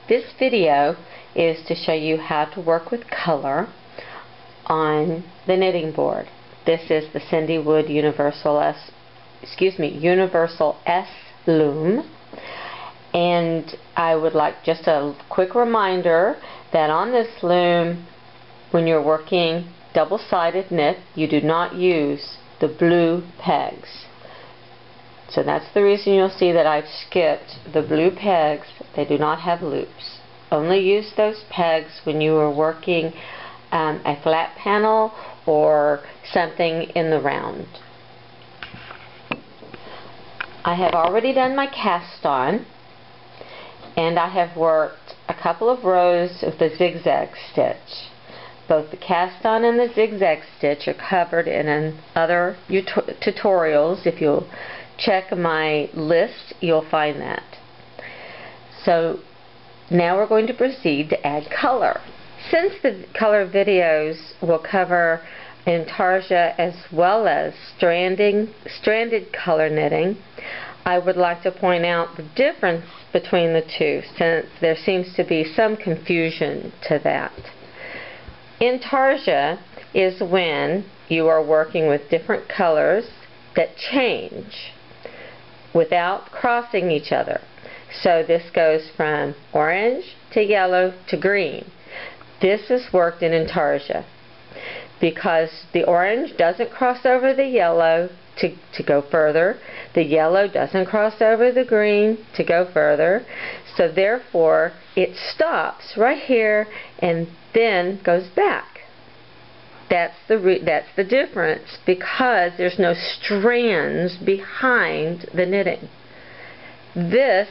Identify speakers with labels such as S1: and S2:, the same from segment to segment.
S1: This video is to show you how to work with color on the knitting board. This is the CinDWood Universal S Loom, and I would like just a quick reminder that on this loom, when you're working double-sided knit, you do not use the blue pegs. So that's the reason you'll see that I've skipped the blue pegs. They do not have loops. Only use those pegs when you are working a flat panel or something in the round. I have already done my cast on, and I have worked a couple of rows of the zigzag stitch. Both the cast on and the zigzag stitch are covered in other tutorials. If you'll check my list, you'll find that. So now we're going to proceed to add color. Since the color videos will cover intarsia as well as stranded color knitting, I would like to point out the difference between the two, since there seems to be some confusion to that. Intarsia is when you are working with different colors that change without crossing each other. So this goes from orange to yellow to green. This is worked in intarsia because the orange doesn't cross over the yellow to go further. The yellow doesn't cross over the green to go further. So therefore it stops right here and then goes back. That's the difference, because there's no strands behind the knitting. This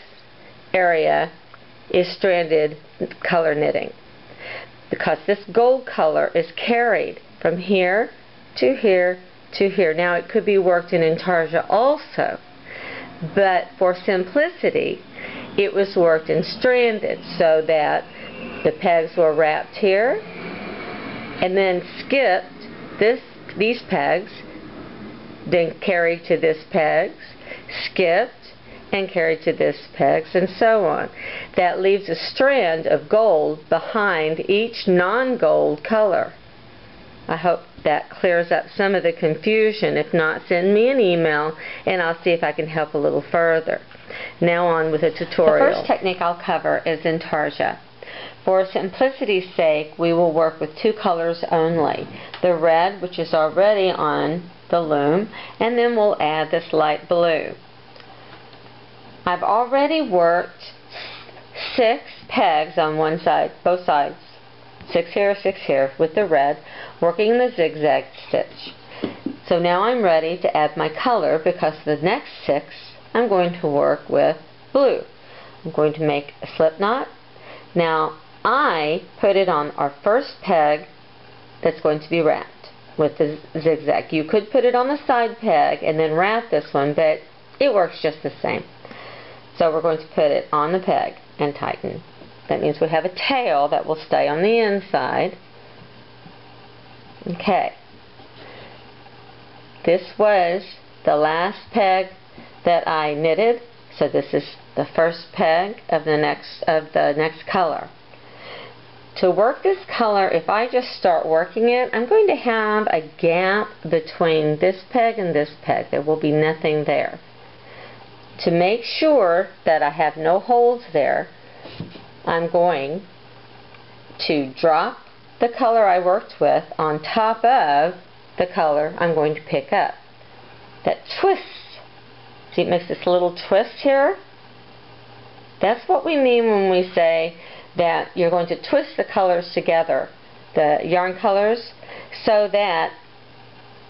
S1: area is stranded color knitting because this gold color is carried from here to here to here. Now it could be worked in intarsia also, but for simplicity it was worked in stranded, so that the pegs were wrapped here and then skipped these pegs, then carried to this pegs, skipped and carried to this pegs, and so on. That leaves a strand of gold behind each non-gold color. I hope that clears up some of the confusion. If not, send me an email and I'll see if I can help a little further. Now on with the tutorial. The first technique I'll cover is intarsia. For simplicity's sake, we will work with two colors only. The red, which is already on the loom, and then we'll add this light blue. I've already worked 6 pegs on one side, both sides. 6 here with the red, working the zigzag stitch. So now I'm ready to add my color, because the next 6 I'm going to work with blue. I'm going to make a slip knot. Now I put it on our first peg that's going to be wrapped with the zigzag. You could put it on the side peg and then wrap this one, but it works just the same. So we're going to put it on the peg and tighten. That means we have a tail that will stay on the inside. Okay. This was the last peg that I knitted, so this is the first peg of the next color. To work this color, if I just start working it, I'm going to have a gap between this peg and this peg. There will be nothing there. To make sure that I have no holes there, I'm going to drop the color I worked with on top of the color I'm going to pick up. That twist. See, it makes this little twist here. That's what we mean when we say that you're going to twist the colors together, the yarn colors, so that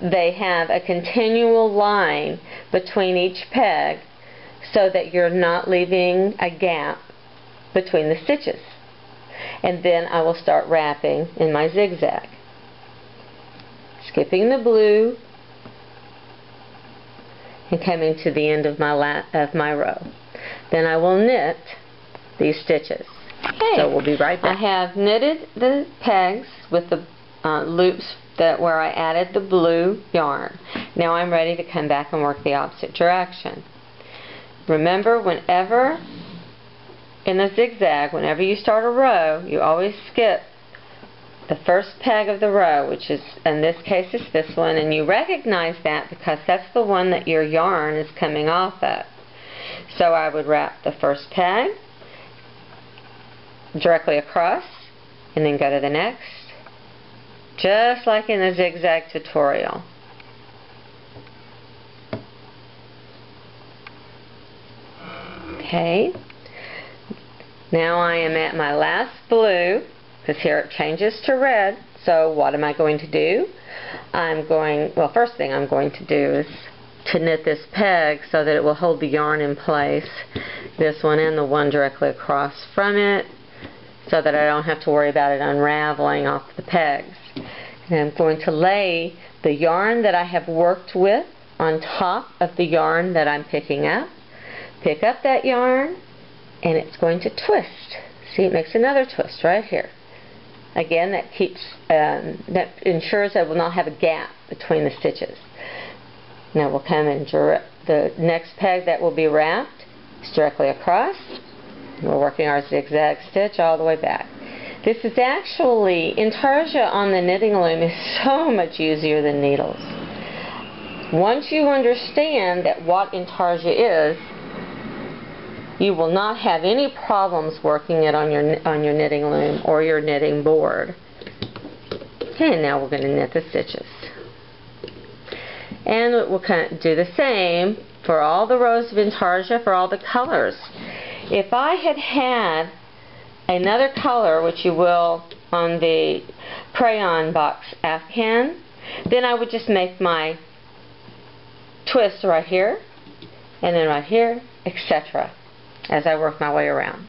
S1: they have a continual line between each peg, so that you're not leaving a gap between the stitches. And then I will start wrapping in my zigzag, skipping the blue and coming to the end of my row. Then I will knit these stitches. Okay. So we'll be right back. I have knitted the pegs with the loops where I added the blue yarn. Now I'm ready to come back and work the opposite direction. Remember, whenever in the zigzag, whenever you start a row, you always skip the first peg of the row, which is, in this case, is this one, and you recognize that because that's the one that your yarn is coming off of. So I would wrap the first peg directly across, and then go to the next, just like in the zigzag tutorial. Okay, now I am at my last blue, because here it changes to red. So what am I going to do? Well, first thing I'm going to do is to knit this peg so that it will hold the yarn in place, this one and the one directly across from it, so that I don't have to worry about it unraveling off the pegs. And I'm going to lay the yarn that I have worked with on top of the yarn that I'm picking up. Pick up that yarn, and it's going to twist. See, it makes another twist right here. Again, that that ensures I will not have a gap between the stitches. Now we'll come and the next peg that will be wrapped is directly across. We're working our zigzag stitch all the way back. This is actually, intarsia on the knitting loom is so much easier than needles. Once you understand that what intarsia is, you will not have any problems working it on your knitting loom or your knitting board. Okay, and now we're going to knit the stitches. And we'll kind of do the same for all the rows of intarsia for all the colors. If I had another color, which you will on the crayon box Afghan, then I would just make my twist right here, and then right here, etc., as I work my way around.